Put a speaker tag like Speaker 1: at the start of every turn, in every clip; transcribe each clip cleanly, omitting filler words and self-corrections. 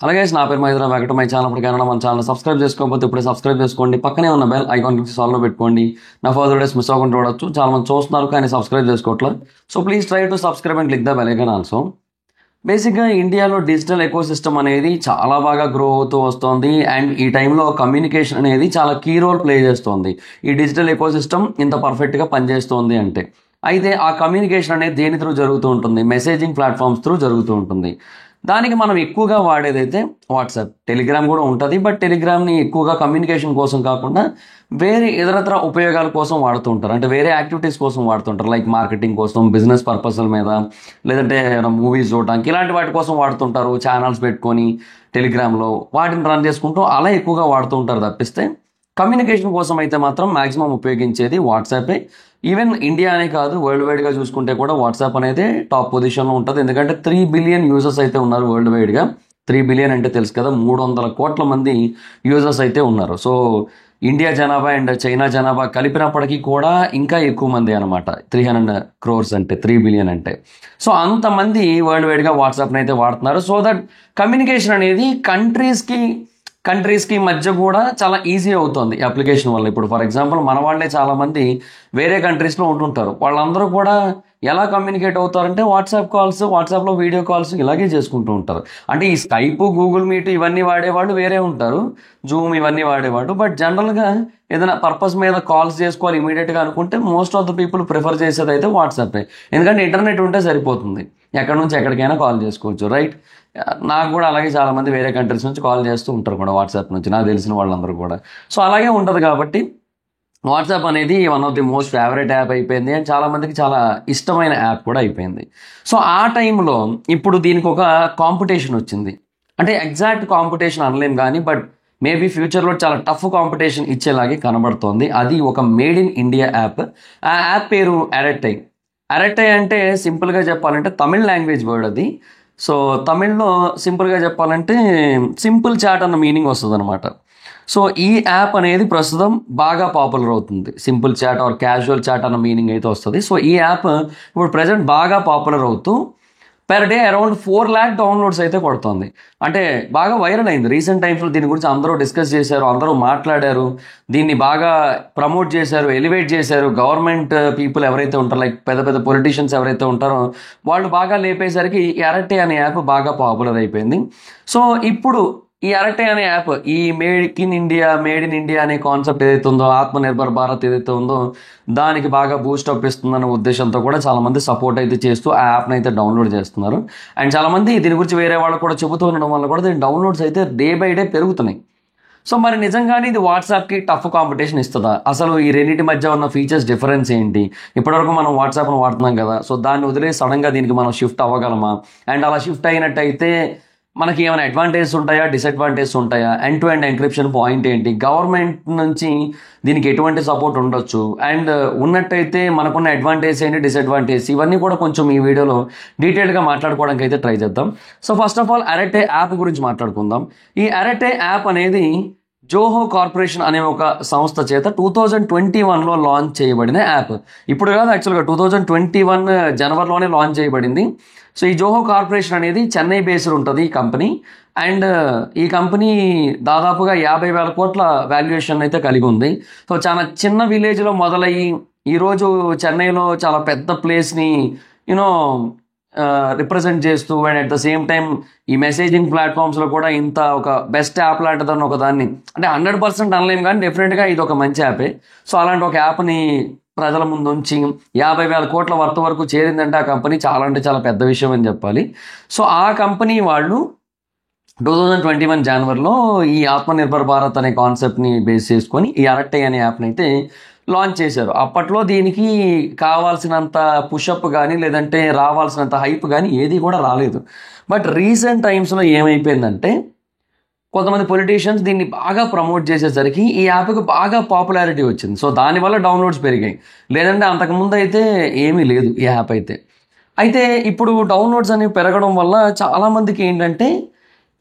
Speaker 1: అలాగే నా పేరు మైద్రా వెంకట. మై ఛానల్ ఇప్పటికైనా మన ఛానల్ సబ్స్క్రైబ్ చేసుకోకపోతే ఇప్పుడే సబ్స్క్రైబ్ చేసుకోండి. పక్కనే ఉన్న బెల్ ఐకాన్ క్లిక్ సాల్వ్లో పెట్టుకోండి. నా ఫర్దర్ డేస్ మిస్ అవ్వకుండా చూడొచ్చు. చాలా మంది చూస్తున్నారు కానీ సబ్స్క్రైబ్ చేసుకోవట్లేదు. So please try to subscribe and click the bell icon also. బేసిక్గా ఇండియాలో డిజిటల్ ఎకో సిస్టమ్ అనేది చాలా బాగా గ్రో అవుతూ వస్తుంది. అండ్ ఈ టైంలో కమ్యూనికేషన్ అనేది చాలా కీ రోల్ ప్లే చేస్తుంది. ఈ డిజిటల్ ఎకో సిస్టమ్ ఇంత పర్ఫెక్ట్గా పనిచేస్తుంది అంటే అయితే ఆ కమ్యూనికేషన్ అనేది దేని త్రూ జరుగుతూ ఉంటుంది? మెసేజింగ్ ప్లాట్ఫామ్స్ త్రూ జరుగుతూ ఉంటుంది. దానికి మనం ఎక్కువగా వాడేదైతే వాట్సాప్, టెలిగ్రామ్ కూడా ఉంటుంది. బట్ టెలిగ్రామ్ని ఎక్కువగా కమ్యూనికేషన్ కోసం కాకుండా వేరే ఇతరత్ర ఉపయోగాల కోసం వాడుతూ ఉంటారు. అంటే వేరే యాక్టివిటీస్ కోసం వాడుతుంటారు. లైక్ మార్కెటింగ్ కోసం, బిజినెస్ పర్పస్ల మీద, లేదంటే మూవీస్ చూడడానికి, ఇలాంటి వాటి కోసం వాడుతుంటారు. ఛానల్స్ పెట్టుకొని టెలిగ్రామ్లో వాటిని రన్ చేసుకుంటూ అలా ఎక్కువగా వాడుతూ ఉంటారు. తప్పిస్తే కమ్యూనికేషన్ కోసం అయితే మాత్రం మ్యాక్సిమం ఉపయోగించేది వాట్సాపే. ఈవెన్ ఇండియా అనే కాదు, వరల్డ్ వైడ్గా చూసుకుంటే కూడా వాట్సాప్ అనేది టాప్ పొజిషన్లో ఉంటుంది. ఎందుకంటే 3 బిలియన్ యూజర్స్ అయితే ఉన్నారు వరల్డ్ వైడ్గా. 3 బిలియన్ అంటే తెలుసు కదా, 300 కోట్ల మంది యూజర్స్ అయితే ఉన్నారు. సో ఇండియా జనాభా అండ్ చైనా జనాభా కలిపినప్పటికీ కూడా ఇంకా ఎక్కువ మంది అనమాట. 300 crores అంటే 3 బిలియన్ అంటే. సో అంతమంది వరల్డ్ వైడ్గా వాట్సాప్ని అయితే వాడుతున్నారు. సో దట్ కమ్యూనికేషన్ అనేది కంట్రీస్కి మధ్య కూడా చాలా ఈజీ అవుతుంది ఈ అప్లికేషన్ వల్ల. ఇప్పుడు ఫర్ ఎగ్జాంపుల్ మన వాళ్ళే చాలామంది వేరే కంట్రీస్లో ఉంటుంటారు. వాళ్ళందరూ కూడా ఎలా కమ్యూనికేట్ అవుతారంటే వాట్సాప్ కాల్స్, వాట్సాప్లో వీడియో కాల్స్ ఇలాగే చేసుకుంటూ ఉంటారు. అంటే ఈ స్కైప్, గూగుల్ మీట్ ఇవన్నీ వాడేవాళ్ళు వేరే ఉంటారు, జూమ్ ఇవన్నీ వాడేవాడు. బట్ జనరల్గా ఏదైనా పర్పస్ మీద కాల్స్ చేసుకోవాలి ఇమీడియట్గా అనుకుంటే most of the people prefer చేసేది అయితే వాట్సాపే. ఎందుకంటే ఇంటర్నెట్ ఉంటే సరిపోతుంది, ఎక్కడి నుంచి ఎక్కడికైనా కాల్ చేసుకోవచ్చు, రైట్? నాకు కూడా అలాగే చాలామంది వేరే కంట్రీస్ నుంచి కాల్ చేస్తూ ఉంటారు కూడా వాట్సాప్ నుంచి, నాకు తెలిసిన వాళ్ళందరూ కూడా. సో అలాగే ఉంటుంది కాబట్టి వాట్సాప్ అనేది one of the most favourite app అయిపోయింది. అండ్ చాలామందికి చాలా ఇష్టమైన యాప్ కూడా అయిపోయింది. సో ఆ టైంలో ఇప్పుడు దీనికి ఒక కాంపిటీషన్ వచ్చింది. అంటే ఎగ్జాక్ట్ కాంపిటీషన్ అనలేం కానీ బట్ మేబీ ఫ్యూచర్లో చాలా టఫ్ కాంపిటీషన్ ఇచ్చేలాగే కనబడుతోంది. అది ఒక మేడ్ ఇన్ ఇండియా యాప్. ఆ యాప్ పేరు అరెట్టై. అరెట్టై అంటే సింపుల్గా చెప్పాలంటే తమిళ్ లాంగ్వేజ్ వర్డ్ అది. సో తమిళ్లో సింపుల్గా చెప్పాలంటే సింపుల్ చాట్ అన్న మీనింగ్ వస్తుంది అనమాట. సో ఈ యాప్ అనేది ప్రస్తుతం బాగా పాపులర్ అవుతుంది. Simple chat or casual chat అన్న మీనింగ్ అయితే వస్తుంది. సో ఈ యాప్ ఇప్పుడు ప్రజెంట్ బాగా పాపులర్ అవుతూ per day around 4 lakh downloads అయితే కొడుతుంది. అంటే బాగా వైరల్ అయింది రీసెంట్ టైమ్స్లో. దీని గురించి అందరూ డిస్కస్ చేశారు, అందరూ మాట్లాడారు, దీన్ని బాగా ప్రమోట్ చేశారు, ఎలివేట్ చేశారు. గవర్నమెంట్ పీపుల్ ఎవరైతే ఉంటారో, లైక్ పెద్ద పెద్ద పొలిటీషియన్స్ ఎవరైతే ఉంటారో వాళ్ళు బాగా లేపేసరికి ఈ అరెట్టై అనే యాప్ బాగా పాపులర్ అయిపోయింది. సో ఇప్పుడు ఈ అరెట్టై అనే యాప్ ఈ మేడ్ ఇన్ ఇండియా అనే కాన్సెప్ట్ ఏదైతే ఉందో, ఆత్మనిర్భర్ భారత్ ఏదైతే ఉందో దానికి బాగా బూస్టప్ ఇస్తుందన్న ఉద్దేశంతో కూడా చాలామంది సపోర్ట్ అయితే చేస్తూ ఆ యాప్ని అయితే డౌన్లోడ్ చేస్తున్నారు. అండ్ చాలామంది దీని గురించి వేరే వాళ్ళు కూడా చెబుతూ ఉండడం వల్ల కూడా దీని డౌన్లోడ్స్ అయితే డే బై డే పెరుగుతున్నాయి. సో మరి నిజంగానే ఇది వాట్సాప్కి టఫ్ కాంపిటీషన్ ఇస్తుందా? అసలు ఈ రెండింటి మధ్య ఉన్న ఫీచర్స్ డిఫరెన్స్ ఏంటి? ఇప్పటివరకు మనం వాట్సాప్ను వాడుతున్నాం కదా, సో దాన్ని వదిలేసి సడన్గా దీనికి మనం షిఫ్ట్ అవ్వగలమా? అండ్ అలా షిఫ్ట్ అయినట్టయితే మనకి ఏమైనా అడ్వాంటేజెస్ ఉంటాయా, డిసడ్వాంటేజెస్ ఉంటాయా? End to end encryption point ఏంటి? గవర్నమెంట్ నుంచి దీనికి ఎటువంటి సపోర్ట్ ఉండొచ్చు? అండ్ ఉన్నట్టయితే మనకున్న అడ్వాంటేజ్ ఏంటి, డిసడ్వాంటేజ్, ఇవన్నీ కూడా కొంచెం ఈ వీడియోలో డీటెయిల్గా మాట్లాడుకోవడానికి అయితే ట్రై చేద్దాం. So first of all Arattai app గురించి మాట్లాడుకుందాం. ఈ అరెట్టై యాప్ అనేది జోహో కార్పొరేషన్ అనే ఒక సంస్థ చేత 2021లో లాంచ్ చేయబడిన యాప్. ఇప్పుడు కాదు, యాక్చువల్గా 2021 జనవరిలోనే లాంచ్ చేయబడింది. సో ఈ జోహో కార్పొరేషన్ అనేది చెన్నై బేస్డ్ ఉంటుంది ఈ కంపెనీ. అండ్ ఈ కంపెనీ దాదాపుగా 50,000 కోట్ల వాల్యుయేషన్ అయితే కలిగి ఉంది. సో చాలా చిన్న విలేజ్లో మొదలయ్యి ఈరోజు చెన్నైలో చాలా పెద్ద ప్లేస్ని యూనో రిప్రజెంట్ చేస్తూ and at the same time ఈ మెసేజింగ్ ప్లాట్ఫామ్స్లో కూడా ఇంత ఒక బెస్ట్ యాప్ లాంటిదని ఒక దాన్ని, అంటే 100% అనలేము కానీ డెఫినెట్గా ఇది ఒక మంచి యాపే. సో అలాంటి ఒక యాప్ని ప్రజల ముందు ఉంచి 50,000 కోట్ల వర్త్ వరకు చేరిందంటే ఆ కంపెనీ చాలా అంటే చాలా పెద్ద విషయం అని చెప్పాలి. సో ఆ కంపెనీ వాళ్ళు 2021 జనవరిలో ఈ ఆత్మనిర్భర్ భారత్ అనే కాన్సెప్ట్ని బేస్ చేసుకొని ఈ అరెట్టై అనే యాప్ని అయితే లాంచ్ చేశారు. అప్పట్లో దీనికి కావాల్సినంత పుషప్ కానీ లేదంటే రావాల్సినంత హైప్ కానీ ఏది కూడా రాలేదు. బట్ రీసెంట్ టైమ్స్లో ఏమైపోయిందంటే కొంతమంది పొలిటీషియన్స్ దీన్ని బాగా ప్రమోట్ చేసేసరికి ఈ యాప్కి బాగా పాపులారిటీ వచ్చింది. సో దానివల్ల డౌన్లోడ్స్ పెరిగాయి. లేదంటే అంతకుముందు అయితే ఏమీ లేదు ఈ యాప్ అయితే ఇప్పుడు డౌన్లోడ్స్ అనేవి పెరగడం వల్ల చాలామందికి ఏంటంటే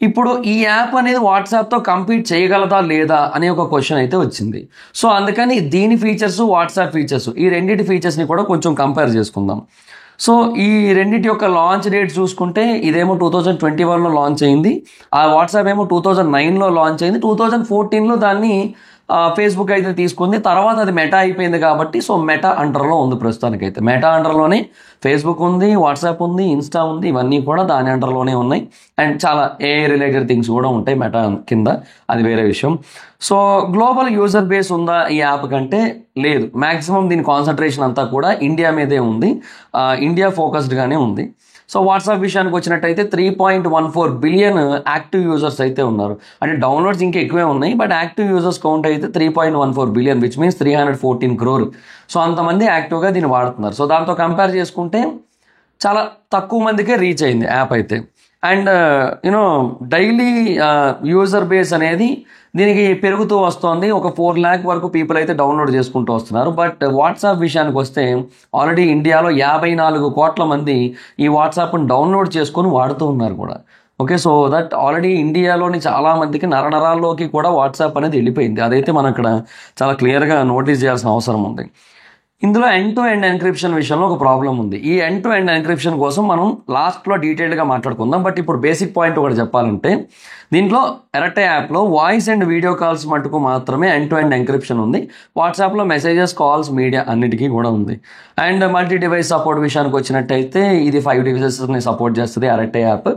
Speaker 1: ఇప్పుడు ఈ యాప్ అనేది వాట్సాప్తో కంపీట్ చేయగలదా లేదా అనే ఒక క్వశ్చన్ అయితే వచ్చింది. సో అందుకని దీని ఫీచర్స్, వాట్సాప్ ఫీచర్స్, ఈ రెండింటి ఫీచర్స్ని కూడా కొంచెం కంపేర్ చేసుకుందాం. సో ఈ రెండింటి యొక్క లాంచ్ డేట్ చూసుకుంటే ఇదేమో 2021లో లాంచ్ అయింది, ఆ వాట్సాప్ ఏమో 2009లో లాంచ్ అయింది, 2014లో దాన్ని ఫేస్బుక్ అయితే తీసుకుంది, తర్వాత అది మెటా అయిపోయింది కాబట్టి సో మెటా అండర్లో ఉంది ప్రస్తుతానికైతే. మెటా అండర్లోనే ఫేస్బుక్ ఉంది, వాట్సాప్ ఉంది, ఇన్స్టా ఉంది, ఇవన్నీ కూడా దాని అండర్లోనే ఉన్నాయి. అండ్ చాలా ఏఐ రిలేటెడ్ థింగ్స్ కూడా ఉంటాయి మెటా కింద, అది వేరే విషయం. సో గ్లోబల్ యూజర్ బేస్ ఉందా ఈ యాప్ కంటే? లేదు. మ్యాక్సిమం దీని కాన్సన్ట్రేషన్ అంతా కూడా ఇండియా మీదే ఉంది, ఇండియా ఫోకస్డ్గానే ఉంది. సో వాట్సాప్ విషయానికి వచ్చినట్టయితే 3.14 బిలియన్ యాక్టివ్ యూజర్స్ అయితే ఉన్నారు. అంటే డౌన్లోడ్స్ ఇంకా ఎక్కువే ఉన్నాయి, బట్ యాక్టివ్ యూజర్స్ కౌంట్ అయితే 3.14 billion, which means 314 crore. So అంతమంది యాక్టివ్గా దీన్ని వాడుతున్నారు. సో దాంతో కంపేర్ చేసుకుంటే చాలా తక్కువ మందికే రీచ్ అయింది యాప్ అయితే. And you know daily user base అనేది దీనికి పెరుగుతూ వస్తుంది. ఒక 4 lakh వరకు పీపుల్ అయితే డౌన్లోడ్ చేసుకుంటూ వస్తున్నారు. బట్ వాట్సాప్ విషయానికి వస్తే ఆల్రెడీ ఇండియాలో 54 కోట్ల మంది ఈ వాట్సాప్ని డౌన్లోడ్ చేసుకొని వాడుతూ ఉన్నారు కూడా. ఓకే, సో దట్ ఆల్రెడీ ఇండియాలోని చాలా మందికి నరనరాల్లోకి కూడా వాట్సాప్ అనేది వెళ్ళిపోయింది. అదైతే మనం ఇక్కడ చాలా క్లియర్గా నోటీస్ చేయాల్సిన అవసరం ఉంది. ఇందులో ఎండ్ టు ఎండ్ ఎన్క్రిప్షన్ విషయంలో ఒక ప్రాబ్లం ఉంది. ఈ ఎండ్ టు ఎండ్ ఎన్క్రిప్షన్ కోసం మనం లాస్ట్లో డీటెయిల్డ్గా మాట్లాడుకుందాం. బట్ ఇప్పుడు బేసిక్ పాయింట్ ఒకటి చెప్పాలంటే, దీంట్లో ఎరటే యాప్లో వాయిస్ అండ్ వీడియో కాల్స్ మటుకు మాత్రమే ఎండ్ టు ఎండ్ ఎన్క్రిప్షన్ ఉంది. వాట్సాప్లో మెసేజెస్, కాల్స్, మీడియా అన్నిటికీ కూడా ఉంది. అండ్ మల్టీ డివైస్ సపోర్ట్ విషయానికి వచ్చినట్టయితే ఇది 5 డివైసెస్ని సపోర్ట్ చేస్తుంది ఎరటే యాప్.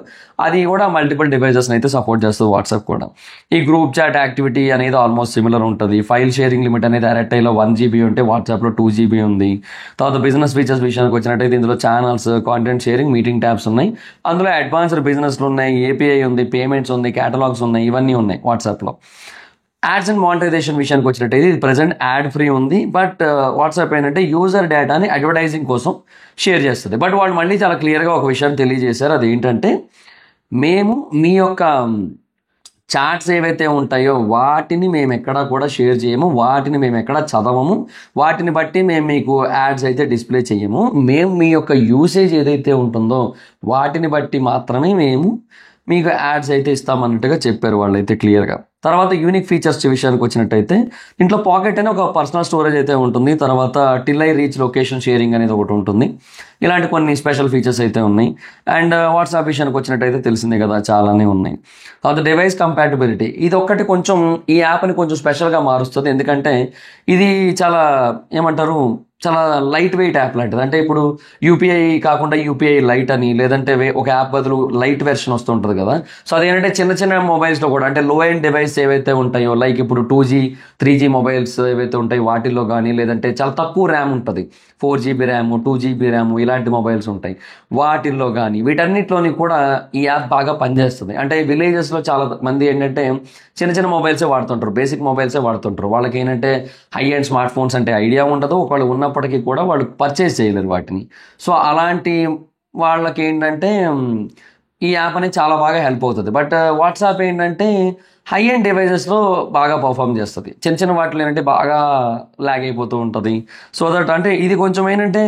Speaker 1: అది కూడా మల్టిపుల్ డివైసెస్ని అయితే సపోర్ట్ చేస్తుంది వాట్సాప్ కూడా. ఈ గ్రూప్ చాట్ యాక్టివిటీ అనేది ఆల్మోస్ట్ సిమిలర్ ఉంటుంది. ఫైల్ షేరింగ్ లిమిట్ అనేది ఎరటేలో 1 GB ఉంటే వాట్సాప్లో 2 GB ఉంది. తర్వాత బిజినెస్ ఫీచర్స్ విషయానికి వచ్చినట్టయితే ఇందులో channels, content sharing, meeting tabs ఉన్నాయి. అందులో అడ్వాన్స్డ్ బిజినెస్లు ఉన్నాయి, ఏపీఐ ఉంది, పేమెంట్స్ ఉంది, కేటలాగ్స్ ఉన్నాయి, ఇవన్నీ ఉన్నాయి వాట్సాప్లో. యాడ్స్ అండ్ మానిటైజేషన్ విషయానికి వచ్చినట్టయితే ఇది ప్రజెంట్ యాడ్ ఫ్రీ ఉంది. బట్ వాట్సాప్ ఏంటంటే యూజర్ డేటాని అడ్వర్టైజింగ్ కోసం షేర్ చేస్తుంది. బట్ వాళ్ళు మళ్ళీ చాలా క్లియర్గా ఒక విషయం తెలియజేశారు. అది ఏంటంటే, మేము మీ యొక్క చాట్స్ ఏవైతే ఉంటాయో వాటిని మేము ఎక్కడా కూడా షేర్ చేయము, వాటిని మేము ఎక్కడా చదవము, వాటిని బట్టి మేము మీకు యాడ్స్ అయితే డిస్ప్లే చేయము. మేము మీ యొక్క యూసేజ్ ఏదైతే ఉంటుందో వాటిని బట్టి మాత్రమే మేము మీకు యాడ్స్ అయితే ఇస్తామన్నట్టుగా చెప్పారు వాళ్ళైతే క్లియర్గా. తర్వాత యూనిక్ ఫీచర్స్ విషయానికి వచ్చినట్టయితే ఇంట్లో పాకెట్ అనే ఒక పర్సనల్ స్టోరేజ్ అయితే ఉంటుంది. తర్వాత till I reach location sharing అనేది ఒకటి ఉంటుంది. ఇలాంటి కొన్ని స్పెషల్ ఫీచర్స్ అయితే ఉన్నాయి. అండ్ వాట్సాప్ విషయానికి వచ్చినట్టయితే తెలిసిందే కదా, చాలానే ఉన్నాయి. తర్వాత డివైస్ కంపాటబిలిటీ, ఇది ఒక్కటి కొంచెం ఈ యాప్ని కొంచెం స్పెషల్గా మారుస్తుంది. ఎందుకంటే ఇది చాలా ఏమంటారు, చాలా లైట్ వెయిట్ యాప్ లాంటిది. అంటే ఇప్పుడు యూపీఐ కాకుండా యూపీఐ లైట్ అని, లేదంటే ఒక యాప్ బదులు లైట్ వెర్షన్ వస్తుంటుంది కదా. సో అదేంటంటే చిన్న చిన్న మొబైల్స్లో కూడా, అంటే లో ఎండ్ డివైస్ ఏవైతే ఉంటాయో, లైక్ ఇప్పుడు 2G 3G మొబైల్స్ ఏవైతే ఉంటాయో వాటిల్లో కానీ, లేదంటే చాలా తక్కువ ర్యామ్ ఉంటుంది, 4 GB ర్యామ్, 2 GB ర్యామ్, ఇలాంటి మొబైల్స్ ఉంటాయి, వాటిల్లో కానీ వీటన్నిటిలోని కూడా ఈ యాప్ బాగా పనిచేస్తుంది. అంటే విలేజెస్లో చాలా మంది ఏంటంటే చిన్న చిన్న మొబైల్సే వాడుతుంటారు, బేసిక్ మొబైల్సే వాడుతుంటారు. వాళ్ళకి ఏంటంటే హై అండ్ స్మార్ట్ ఫోన్స్ అంటే ఐడియా ఉండదు, ఒకళ్ళు ఉన్నప్పటికీ కూడా వాళ్ళు పర్చేస్ చేయలేరు వాటిని. సో అలాంటి వాళ్ళకి ఏంటంటే ఈ యాప్ అనేది చాలా బాగా హెల్ప్ అవుతుంది. బట్ వాట్సాప్ ఏంటంటే హై అండ్ డివైజెస్లో బాగా పర్ఫామ్ చేస్తుంది, చిన్న చిన్న వాటిలో ఏంటంటే బాగా ల్యాగ్ అయిపోతూ ఉంటుంది. సో దట్ అంటే ఇది కొంచెం ఏంటంటే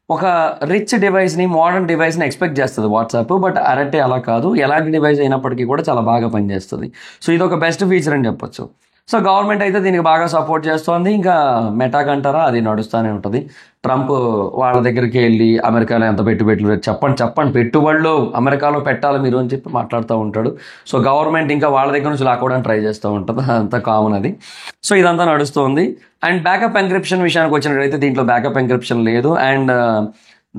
Speaker 1: ఒక రిచ్ డివైస్ని, మోడర్న్ డివైస్ని ఎక్స్పెక్ట్ చేస్తుంది వాట్సాప్. బట్ అరటే అలా కాదు, ఎలాంటి డివైస్ అయినప్పటికీ కూడా చాలా బాగా పనిచేస్తుంది. సో ఇది ఒక బెస్ట్ ఫీచర్ అని చెప్పొచ్చు. సో గవర్నమెంట్ అయితే దీనికి బాగా సపోర్ట్ చేస్తుంది. ఇంకా మెటా కంటారా, అది నడుస్తూనే ఉంటుంది. ట్రంప్ వాళ్ళ దగ్గరికి వెళ్ళి అమెరికాలో ఎంత పెట్టుబడులు చెప్పండి పెట్టుబడులు అమెరికాలో పెట్టాలి మీరు అని చెప్పి మాట్లాడుతూ ఉంటాడు. సో గవర్నమెంట్ ఇంకా వాళ్ళ దగ్గర నుంచి లాక్కోవడానికి ట్రై చేస్తూ ఉంటుంది, అంత కామన్ అది. సో ఇదంతా నడుస్తుంది. అండ్ బ్యాకప్ ఎన్క్రిప్షన్ విషయానికి వచ్చినట్టయితే దీంట్లో బ్యాకప్ ఎన్క్రిప్షన్ లేదు. అండ్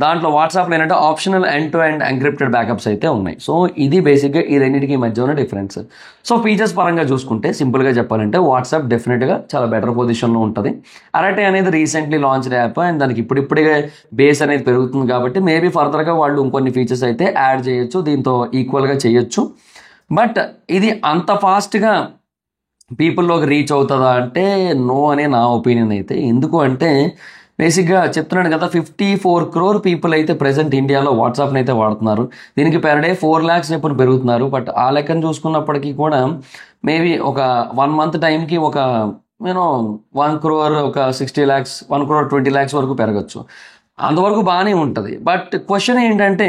Speaker 1: దాంట్లో వాట్సాప్లో ఏంటంటే optional end to end encrypted backups అయితే ఉన్నాయి. సో ఇది బేసిక్గా ఈ రెండింటికి మధ్య ఉన్న డిఫరెన్స్. సో ఫీచర్స్ పరంగా చూసుకుంటే సింపుల్గా చెప్పాలంటే వాట్సాప్ డెఫినెట్గా చాలా బెటర్ పొజిషన్లో ఉంటుంది. అరటే అనేది రీసెంట్లీ లాంచ్డ్ యాప్, అండ్ దానికి ఇప్పుడిప్పుడే బేస్ అనేది పెరుగుతుంది కాబట్టి మేబీ ఫర్దర్గా వాళ్ళు ఇంకొన్ని ఫీచర్స్ అయితే యాడ్ చేయొచ్చు, దీంతో ఈక్వల్గా చేయొచ్చు. బట్ ఇది అంత ఫాస్ట్గా పీపుల్లోకి రీచ్ అవుతుందా అంటే నో అనే నా ఒపీనియన్ అయితే. ఎందుకు అంటే బేసిక్గా చెప్తున్నాను కదా, 54 crore పీపుల్ అయితే ప్రెసెంట్ ఇండియాలో వాట్సాప్ని అయితే వాడుతున్నారు. దీనికి పెర్ డే 4 lakhs ఎప్పుడు పెరుగుతున్నారు. బట్ ఆ లెక్కను చూసుకున్నప్పటికీ కూడా మేబీ ఒక 1 month టైంకి ఒక 1 crore, ఒక 60 lakhs, 1 crore 20 lakhs వరకు పెరగచ్చు. అంతవరకు బాగానే ఉంటుంది. బట్ క్వశ్చన్ ఏంటంటే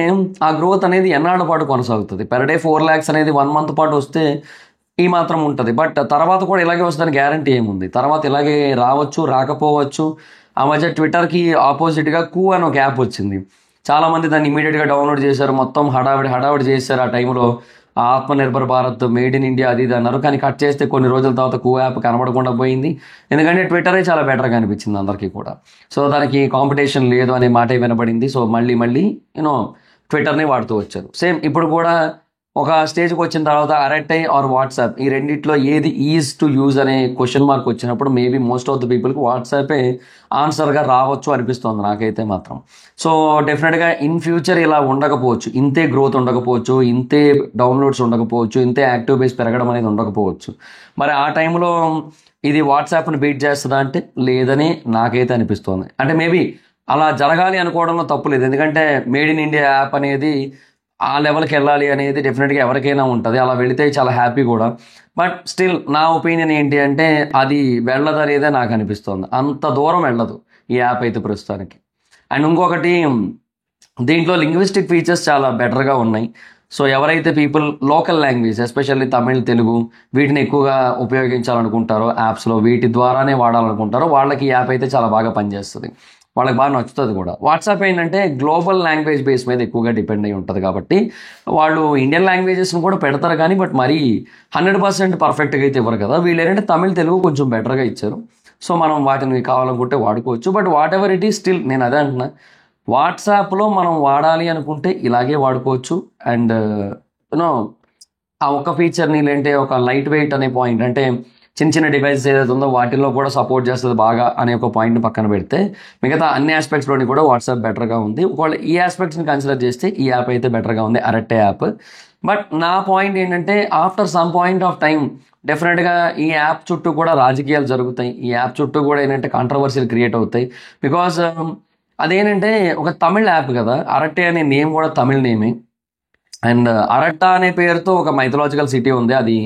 Speaker 1: ఆ గ్రోత్ అనేది ఎన్నాళ్ళ పాటు కొనసాగుతుంది. పెర్ డే 4 lakhs అనేది 1 month పాటు వస్తే ఈ మాత్రం ఉంటుంది. బట్ తర్వాత కూడా ఇలాగే వస్తుందని గ్యారంటీ ఏముంది. తర్వాత ఇలాగే రావచ్చు, రాకపోవచ్చు. ఆ మధ్య ట్విట్టర్కి ఆపోజిట్గా కూ అని ఒక యాప్ వచ్చింది. చాలామంది దాన్ని ఇమీడియట్గా డౌన్లోడ్ చేశారు, మొత్తం హడావిడి చేశారు ఆ టైంలో. Atmanirbhar Bharat, made in India అది ఇది అన్నారు. కానీ కట్ చేస్తే కొన్ని రోజుల తర్వాత కూ యాప్ కనబడకుండా పోయింది. ఎందుకంటే ట్విట్టరే చాలా బెటర్గా అనిపించింది అందరికీ కూడా. సో దానికి కాంపిటీషన్ లేదు అనే మాట వినబడింది. సో మళ్ళీ ట్విట్టర్ని వాడుతూ వచ్చారు. సేమ్ ఇప్పుడు కూడా ఒక స్టేజ్కి వచ్చిన తర్వాత అరెట్టై ఆర్ వాట్సాప్, ఈ రెండిట్లో ఏది ఈజ్ టు యూజ్ అనే క్వశ్చన్ మార్క్ వచ్చినప్పుడు మేబీ మోస్ట్ ఆఫ్ ద పీపుల్కి వాట్సాపే ఆన్సర్గా రావచ్చు అనిపిస్తుంది నాకైతే మాత్రం. సో డెఫినెట్గా ఇన్ ఫ్యూచర్ ఇలా ఉండకపోవచ్చు, ఇంతే గ్రోత్ ఉండకపోవచ్చు, ఇంతే డౌన్లోడ్స్ ఉండకపోవచ్చు, ఇంతే యాక్టివ్ బేస్ పెరగడం అనేది ఉండకపోవచ్చు. మరి ఆ టైంలో ఇది వాట్సాప్ని బీట్ చేస్తుందా అంటే లేదని నాకైతే అనిపిస్తుంది. అంటే మేబీ అలా జరగాలి అనుకోవడంలో తప్పు లేదు, ఎందుకంటే మేడ్ ఇన్ ఇండియా యాప్ అనేది ఆ లెవెల్కి వెళ్ళాలి అనేది డెఫినెట్గా ఎవరికైనా ఉంటుంది, అలా వెళితే చాలా హ్యాపీ కూడా. బట్ స్టిల్ నా ఒపీనియన్ ఏంటి అంటే అది వెళ్ళదు అనేదే నాకు అనిపిస్తుంది. అంత దూరం వెళ్ళదు ఈ యాప్ అయితే ప్రస్తుతానికి. అండ్ ఇంకొకటి, దీంట్లో లింగ్విస్టిక్ ఫీచర్స్ చాలా బెటర్గా ఉన్నాయి. సో ఎవరైతే people local language especially Tamil, Telugu వీటిని ఎక్కువగా ఉపయోగించాలనుకుంటారో యాప్స్లో, వీటి ద్వారానే వాడాలనుకుంటారో వాళ్ళకి ఈ యాప్ అయితే చాలా బాగా పనిచేస్తుంది, వాళ్ళకి బాగా నచ్చుతుంది కూడా. వాట్సాప్ ఏంటంటే గ్లోబల్ లాంగ్వేజ్ బేస్ మీద ఎక్కువగా డిపెండ్ అయి ఉంటుంది కాబట్టి వాళ్ళు ఇండియన్ లాంగ్వేజెస్ని కూడా పెడతారు కానీ బట్ మరీ 100% పర్ఫెక్ట్గా అయితే ఇవ్వరు కదా. వీళ్ళు ఏంటంటే తమిళ్, తెలుగు కొంచెం బెటర్గా ఇచ్చారు. సో మనం వాటిని కావాలనుకుంటే వాడుకోవచ్చు. But what ever it is still నేను అదే అంటున్నా, వాట్సాప్లో మనం వాడాలి అనుకుంటే ఇలాగే వాడుకోవచ్చు. అండ్ యూనో ఆ ఒక్క ఫీచర్ని లేదంటే ఒక లైట్ వెయిట్ అనే పాయింట్, అంటే చిన్న డివైసెస్ ఏదైతే ఉందో వాటిల్లో కూడా సపోర్ట్ చేస్తుంది బాగా అనే ఒక పాయింట్ని పక్కన పెడితే మిగతా అన్ని ఆస్పెక్ట్స్లోని కూడా వాట్సాప్ బెటర్గా ఉంది. ఒకవేళ ఈ ఆస్పెక్ట్స్ని కన్సిడర్ చేస్తే ఈ యాప్ అయితే బెటర్గా ఉంది, అరెట్టే యాప్. బట్ నా పాయింట్ ఏంటంటే after some point of time డెఫినెట్గా ఈ యాప్ చుట్టూ కూడా రాజకీయాలు జరుగుతాయి, ఈ యాప్ చుట్టూ కూడా ఏంటంటే కాంట్రవర్సీలు క్రియేట్ అవుతాయి. బికాజ్ అదేంటంటే ఒక తమిళ్ యాప్ కదా, అరట్టే అనే నేమ్ కూడా తమిళ్ నేమే. అండ్ అరట్టా అనే పేరుతో ఒక మైథలాజికల్ సిటీ ఉంది, అది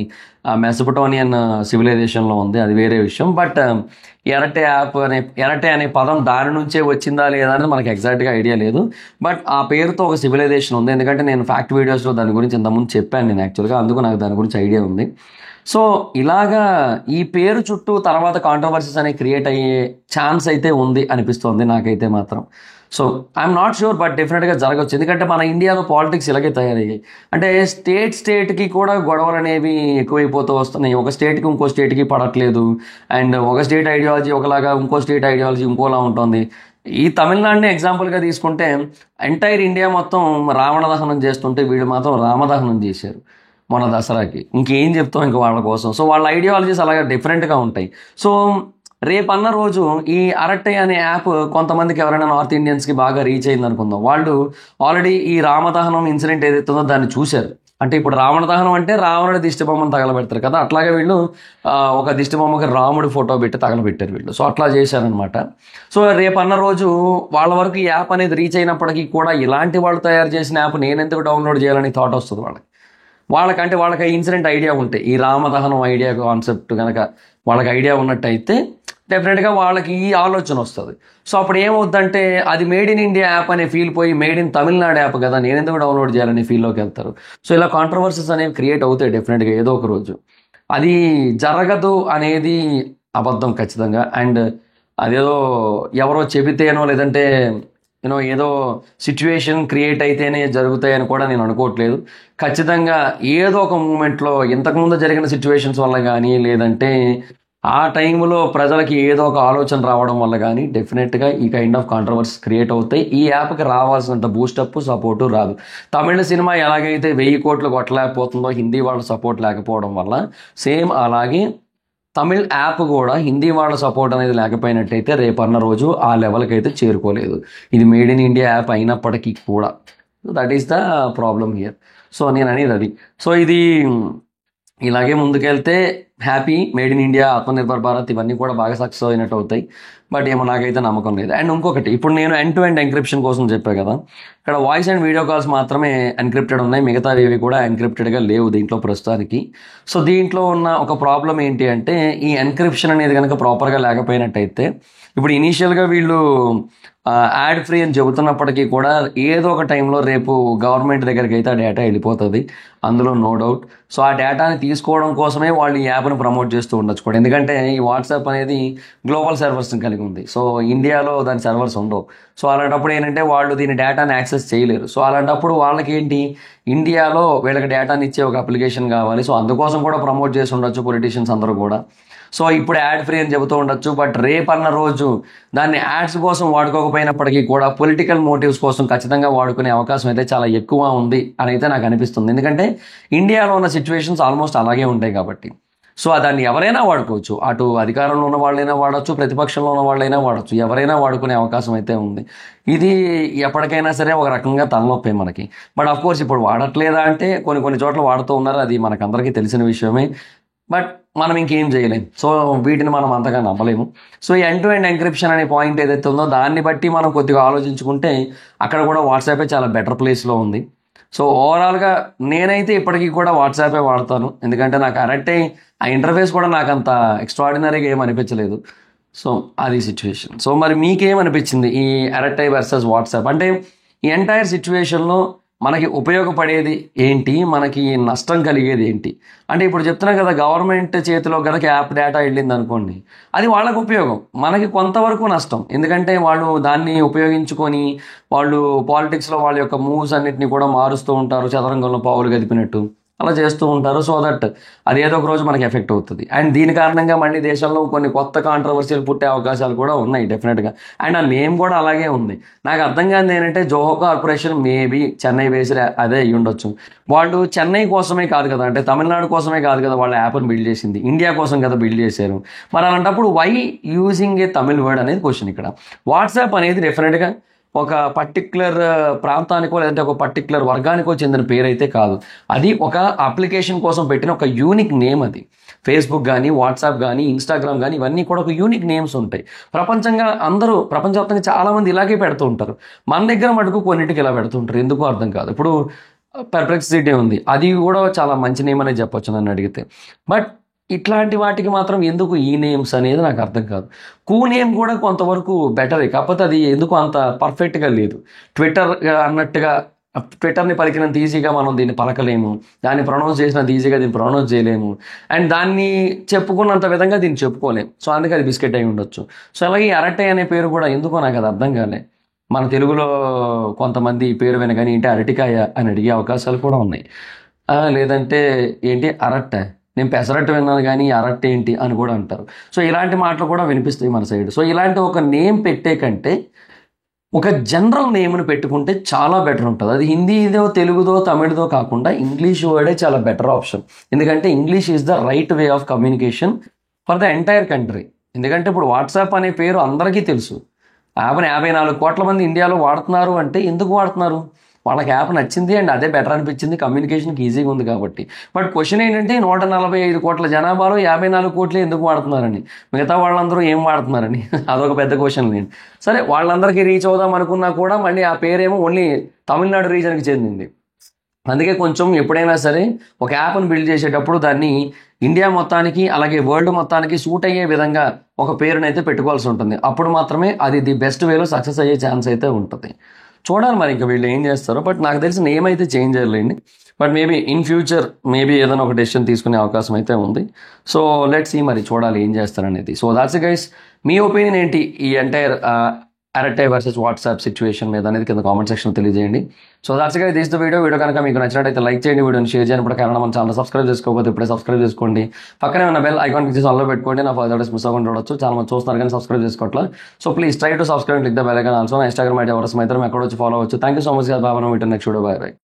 Speaker 1: మెసపటోనియన్ సివిలైజేషన్లో ఉంది, అది వేరే విషయం. బట్ ఎరటే అనే పదం దాని నుంచే వచ్చిందా లేదా అనేది మనకి ఎగ్జాక్ట్గా ఐడియా లేదు. బట్ ఆ పేరుతో ఒక సివిలైజేషన్ ఉంది, ఎందుకంటే నేను ఫ్యాక్ట్ వీడియోస్లో దాని గురించి ఇంతకుముందు చెప్పాను నేను యాక్చువల్గా, అందుకు నాకు దాని గురించి ఐడియా ఉంది. సో ఇలాగా ఈ పేరు చుట్టూ తర్వాత కాంట్రవర్సీస్ అనేవి క్రియేట్ అయ్యే ఛాన్స్ అయితే ఉంది అనిపిస్తుంది నాకైతే మాత్రం. So I'm not sure, but డెఫినెట్గా జరగవచ్చు. ఎందుకంటే మన ఇండియాలో పాలిటిక్స్ ఇలాగే తయారయ్యాయి, అంటే స్టేట్కి కూడా గొడవలు అనేవి ఎక్కువైపోతూ వస్తున్నాయి. ఒక స్టేట్కి ఇంకో స్టేట్కి పడట్లేదు, అండ్ ఒక స్టేట్ ఐడియాలజీ ఒకలాగా, ఇంకో స్టేట్ ఐడియాలజీ ఇంకోలా ఉంటుంది. ఈ తమిళనాడుని ఎగ్జాంపుల్గా తీసుకుంటే ఎంటైర్ ఇండియా మొత్తం రావణ దహనం చేస్తుంటే వీళ్ళు మాత్రం రామదహనం చేశారు మన దసరాకి. ఇంకేం చెప్తాం ఇంక వాళ్ళ కోసం. సో వాళ్ళ ఐడియాలజీస్ అలాగే డిఫరెంట్గా ఉంటాయి. సో రేపన్న రోజు ఈ అరట్టే అనే యాప్ కొంతమందికి ఎవరైనా నార్త్ ఇండియన్స్కి బాగా రీచ్ అయింది అనుకుందాం, వాళ్ళు ఆల్రెడీ ఈ రామదహనం ఇన్సిడెంట్ ఏదైతే ఉందో దాన్ని చూశారు. అంటే ఇప్పుడు రావణ దహనం అంటే రావణుడి దిష్టిబొమ్మను తగలబెడతారు కదా, అట్లాగే వీళ్ళు ఒక దిష్టిబొమ్మకి రాముడి ఫోటో పెట్టి తగలబెట్టారు వీళ్ళు. సో అట్లా చేశారనమాట. సో రేపన్న రోజు వాళ్ళ వరకు ఈ యాప్ అనేది రీచ్ అయినప్పటికీ కూడా ఇలాంటి వాళ్ళు తయారు చేసిన యాప్ నేను ఎందుకు డౌన్లోడ్ చేయాలని థాట్ వస్తుంది వాళ్ళకంటే వాళ్ళకి ఇన్సిడెంట్ ఐడియా ఉంటే, ఈ రామదహనం ఐడియా కాన్సెప్ట్ కనుక వాళ్ళకి ఐడియా ఉన్నట్టయితే డెఫినెట్గా వాళ్ళకి ఈ ఆలోచన వస్తుంది. సో అప్పుడు ఏమవుద్దంటే అది మేడ్ ఇన్ ఇండియా యాప్ అనే ఫీల్ పోయి మేడ్ ఇన్ తమిళనాడు యాప్ కదా నేను ఎందుకు డౌన్లోడ్ చేయాలనే ఫీల్లోకి వెళ్తారు. సో ఇలా కాంట్రవర్సీస్ అనేవి క్రియేట్ అవుతాయి డెఫినెట్గా ఏదో ఒక రోజు. అది జరగదు అనేది అబద్ధం ఖచ్చితంగా. అండ్ అదేదో ఎవరో చెబితేనో లేదంటే ఏదో సిచ్యువేషన్ క్రియేట్ అయితేనే జరుగుతాయని కూడా నేను అనుకోవట్లేదు. ఖచ్చితంగా ఏదో ఒక మూమెంట్లో ఇంతకుముందు జరిగిన సిచ్యువేషన్స్ వల్ల కానీ లేదంటే ఆ టైంలో ప్రజలకి ఏదో ఒక ఆలోచన రావడం వల్ల కానీ డెఫినెట్గా ఈ కైండ్ ఆఫ్ కాంట్రవర్సీస్ క్రియేట్ అవుతాయి. ఈ యాప్కి రావాల్సినంత బూస్టప్ సపోర్టు రాదు. తమిళ సినిమా ఎలాగైతే 1000 కోట్లు కొట్టలేకపోతుందో హిందీ వాళ్ళ సపోర్ట్ లేకపోవడం వల్ల, సేమ్ అలాగే తమిళ్ యాప్ కూడా హిందీ వాళ్ళ సపోర్ట్ అనేది లేకపోయినట్టయితే రేపన్న రోజు ఆ లెవెల్కి అయితే చేరుకోలేదు. ఇది మేడ్ ఇన్ ఇండియా యాప్ అయినప్పటికీ కూడా that is the problem here. So నేను అనేది అది. సో ఇది ఇలాగే ముందుకెళ్తే happy, made in India, Atmanirbhar Bharat ఇవన్నీ కూడా బాగా సక్సెస్ అయినట్టు అవుతాయి. బట్ ఏమో నాకైతే నమ్మకం లేదు. అండ్ ఇంకొకటి, ఇప్పుడు నేను ఎండ్ టు ఎండ్ ఎన్క్రిప్షన్ కోసం చెప్పాను కదా, ఇక్కడ వాయిస్ అండ్ వీడియో కాల్స్ మాత్రమే ఎన్క్రిప్టెడ్ ఉన్నాయి, మిగతా ఏవి కూడా ఎన్క్రిప్టెడ్గా లేవు దీంట్లో ప్రస్తుతానికి. సో దీంట్లో ఉన్న ఒక ప్రాబ్లం ఏంటి అంటే ఈ ఎన్క్రిప్షన్ అనేది కనుక ప్రాపర్గా లేకపోయినట్టయితే, ఇప్పుడు ఇనీషియల్గా వీళ్ళు యాడ్ ఫ్రీ అని చెబుతున్నప్పటికీ కూడా ఏదో ఒక టైంలో రేపు గవర్నమెంట్ దగ్గరికి అయితే ఆ డేటా వెళ్ళిపోతుంది, అందులో నో డౌట్. సో ఆ డేటాని తీసుకోవడం కోసమే వాళ్ళు ఈ యాప్ను ప్రమోట్ చేస్తూ ఉండొచ్చు కూడా, ఎందుకంటే ఈ వాట్సాప్ అనేది గ్లోబల్ సర్వర్స్ని కలిగి కలిగి ఉంది. సో ఇండియాలో దాని సర్వర్స్ ఉండవు. సో అలాంటప్పుడు ఏంటంటే వాళ్ళు దీని డేటాని యాక్సెస్ చేయలేరు. సో అలాంటప్పుడు వాళ్ళకి ఏంటి, ఇండియాలో వీళ్ళకి డేటాని ఇచ్చే ఒక అప్లికేషన్ కావాలి. సో అందుకోసం కూడా ప్రమోట్ చేసి ఉండొచ్చు పొలిటీషియన్స్ అందరూ కూడా. సో ఇప్పుడు యాడ్ ఫ్రీ అని చెబుతూ ఉండొచ్చు, బట్ రేపన్న రోజు దాన్ని యాడ్స్ కోసం వాడుకోకపోయినప్పటికీ కూడా పొలిటికల్ మోటివ్స్ కోసం ఖచ్చితంగా వాడుకునే అవకాశం అయితే చాలా ఎక్కువ ఉంది అని అయితే నాకు అనిపిస్తుంది. ఎందుకంటే ఇండియాలో ఉన్న సిచ్యువేషన్స్ ఆల్మోస్ట్ అలాగే ఉంటాయి కాబట్టి. సో దాన్ని ఎవరైనా వాడుకోవచ్చు, అటు అధికారంలో ఉన్న వాళ్ళైనా వాడచ్చు, ప్రతిపక్షంలో ఉన్న వాళ్ళైనా వాడచ్చు, ఎవరైనా వాడుకునే అవకాశం అయితే ఉంది. ఇది ఎప్పటికైనా సరే ఒక రకంగా తలనొప్పే మనకి. బట్ ఆఫ్ కోర్స్ ఇప్పుడు వాడట్లేదా అంటే కొన్ని చోట్ల వాడుతూ ఉన్నారు, అది మనకందరికీ తెలిసిన విషయమే. బట్ మనం ఇంకేం చేయలేం. సో వీటిని మనం అంతగా నమ్మలేము. సో ఈ ఎండ్ టు ఎండ్ ఎంక్రిప్షన్ అనే పాయింట్ ఏదైతే ఉందో దాన్ని బట్టి మనం కొద్దిగా ఆలోచించుకుంటే అక్కడ కూడా వాట్సాపే చాలా బెటర్ ప్లేస్లో ఉంది. సో ఓవరాల్గా నేనైతే ఇప్పటికీ కూడా వాట్సాపే వాడతాను, ఎందుకంటే నాకు అరెక్ట్ అయ్యి ఆ ఇంటర్ఫేస్ కూడా నాకు అంత ఎక్స్ట్రాడినరీగా ఏం అనిపించలేదు. సో అది సిచ్యువేషన్. సో మరి మీకేమనిపించింది ఈ అరెక్ట్ అయ్యి వర్సెస్ వాట్సాప్? అంటే ఈ ఎంటైర్ సిచ్యువేషన్లో మనకి ఉపయోగపడేది ఏంటి, మనకి నష్టం కలిగేది ఏంటి? అంటే ఇప్పుడు చెప్తున్నా కదా, గవర్నమెంట్ చేతిలో కనుక యాప్ డేటా వెళ్ళింది అనుకోండి, అది వాళ్ళకు ఉపయోగం, మనకి కొంతవరకు నష్టం. ఎందుకంటే వాళ్ళు దాన్ని ఉపయోగించుకొని వాళ్ళు పాలిటిక్స్లో వాళ్ళ యొక్క మూవ్స్ అన్నిటిని కూడా మారుస్తూ ఉంటారు, చదరంగంలో పావులు గదిపినట్టు అలా చేస్తూ ఉంటారు. సో దట్ అది ఏదో ఒక రోజు మనకి ఎఫెక్ట్ అవుతుంది. అండ్ దీని కారణంగా మళ్ళీ దేశంలో కొన్ని కొత్త కాంట్రవర్సీలు పుట్టే అవకాశాలు కూడా ఉన్నాయి డెఫినెట్గా. అండ్ ఆ నేమ్ కూడా అలాగే ఉంది. నాకు అర్థం కాదు ఏంటంటే, Zoho corporation maybe Chennai based అదే అయ్యి ఉండొచ్చు. వాళ్ళు చెన్నై కోసమే కాదు కదా, అంటే తమిళనాడు కోసమే కాదు కదా వాళ్ళ యాప్ని బిల్డ్ చేసింది, ఇండియా కోసం కదా బిల్డ్ చేశారు. మరి అలాంటప్పుడు why using a Tamil word అనేది క్వశ్చన్ ఇక్కడ. వాట్సాప్ అనేది డెఫినెట్గా ఒక పర్టిక్యులర్ ప్రాంతానికో లేదంటే ఒక పర్టిక్యులర్ వర్గానికో చెందిన పేరు అయితే కాదు. అది ఒక అప్లికేషన్ కోసం పెట్టిన ఒక యూనిక్ నేమ్. అది ఫేస్బుక్ కానీ, వాట్సాప్ కానీ, ఇన్స్టాగ్రామ్ కానీ, ఇవన్నీ కూడా ఒక యూనిక్ నేమ్స్ ఉంటాయి. ప్రపంచవ్యాప్తంగా చాలామంది ఇలాగే పెడుతూ ఉంటారు. మన దగ్గర మటుకు కొన్నిటికి ఇలా పెడుతూ ఉంటారు, ఎందుకో అర్థం కాదు. ఇప్పుడు పెర్ప్లెక్సిటీ ఉంది, అది కూడా చాలా మంచి నేమ్ అనేది చెప్పొచ్చు నన్ను అడిగితే. బట్ ఇట్లాంటి వాటికి మాత్రం ఎందుకు ఈ నేమ్స్ అనేది నాకు అర్థం కాదు. కూ నేమ్ కూడా కొంతవరకు బెటరే, కాకపోతే అది ఎందుకు అంత పర్ఫెక్ట్గా లేదు. ట్విట్టర్ అన్నట్టుగా ట్విట్టర్ని పలికినంత ఈజీగా మనం దీన్ని పలకలేము, దాన్ని ప్రొనౌన్స్ చేసినంత ఈజీగా దీన్ని ప్రొనౌన్స్ చేయలేము, అండ్ దాన్ని చెప్పుకున్నంత విధంగా దీన్ని చెప్పుకోలేము. సో అందుకే అది బిస్కెట్ అయి ఉండొచ్చు. సో అలాగే అరటై అనే పేరు కూడా ఎందుకో నాకు అది అర్థం కాలే. మన తెలుగులో కొంతమంది ఈ పేరు వినగానే ఏంటి అరటికాయ అని అడిగే అవకాశాలు కూడా ఉన్నాయి. లేదంటే ఏంటి అరట్ట, నేను పెసరట్టు విన్నాను కానీ అరట్టు ఏంటి అని కూడా అంటారు. సో ఇలాంటి మాటలు కూడా వినిపిస్తాయి మన సైడ్. సో ఇలాంటి ఒక నేమ్ పెట్టే కంటే ఒక జనరల్ నేమ్ని పెట్టుకుంటే చాలా బెటర్ ఉంటుంది. అది హిందీదో, తెలుగుదో, తమిళదో కాకుండా ఇంగ్లీష్ వర్డే చాలా బెటర్ ఆప్షన్. ఎందుకంటే English is the right way of communication for the entire country. ఎందుకంటే ఇప్పుడు వాట్సాప్ అనే పేరు అందరికీ తెలుసు. 54 కోట్ల మంది ఇండియాలో వాడుతున్నారు అంటే ఎందుకు వాడుతున్నారు? వాళ్ళకి యాప్ నచ్చింది అండ్ అదే బెటర్ అనిపించింది, కమ్యూనికేషన్కి ఈజీగా ఉంది కాబట్టి. బట్ క్వశ్చన్ ఏంటంటే 145 కోట్ల జనాభాలో 54 కోట్లు ఎందుకు వాడుతున్నారని, మిగతా వాళ్ళందరూ ఏం వాడుతున్నారని అదొక పెద్ద క్వశ్చన్ లేదు. సరే వాళ్ళందరికీ రీచ్ అవుదాం అనుకున్నా కూడా మళ్ళీ ఆ పేరేమో ఓన్లీ తమిళనాడు రీజన్కి చెందింది. అందుకే కొంచెం ఎప్పుడైనా సరే ఒక యాప్ని బిల్డ్ చేసేటప్పుడు దాన్ని ఇండియా మొత్తానికి అలాగే వరల్డ్ మొత్తానికి సూట్ అయ్యే విధంగా ఒక పేరునైతే పెట్టుకోవాల్సి ఉంటుంది. అప్పుడు మాత్రమే అది ది బెస్ట్ వేలో సక్సెస్ అయ్యే ఛాన్స్ అయితే ఉంటుంది. చూడాలి మరి ఇంకా వీళ్ళు ఏం చేస్తారో. బట్ నాకు తెలిసిన ఏమైతే చేంజ్ అయ్యలేండి. బట్ మేబీ ఇన్ ఫ్యూచర్ ఏదైనా ఒక డెసిషన్ తీసుకునే అవకాశం అయితే ఉంది. సో లెట్స్ సీ, మరి చూడాలి ఏం చేస్తారనేది. So that's guys, me opinion ఏంటి ఈ entire Arattai versus WhatsApp situation మీద అనేది కింద కామెంట్ సెక్షన్ తెలియజేయండి. So that's guys, this the video కనుక మీకు నచ్చినట్టయితే లైక్ చేయండి, వీడియోని షేర్ చేయండి. ఇప్పుడు కారణం మన ఛానల్ సబ్స్క్రైబ్ చేసుకోకపోతే ఇప్పుడే సబ్స్క్రైబ్ చేసుకోండి. పక్కనే ఉన్న బెల్ ఐకాన్ క్లిక్ చేసి ఆన్లో పెట్టుకోండి. నా ఫర్దర్ మిస్ అవ్వకుండా చూడొచ్చు. చాలా మంది చూస్తున్నారు కానీ సబ్స్క్రైబ్ చేసుకోవట్లేదు. So please try to subscribe, click the bell icon also. నా ఇన్స్టాగ్రామ్ ఐడి ఎవరస్ అయితే ఎక్కడ వచ్చి ఫాలో అవచ్చు. Thank you so much. Baba, next video, by by.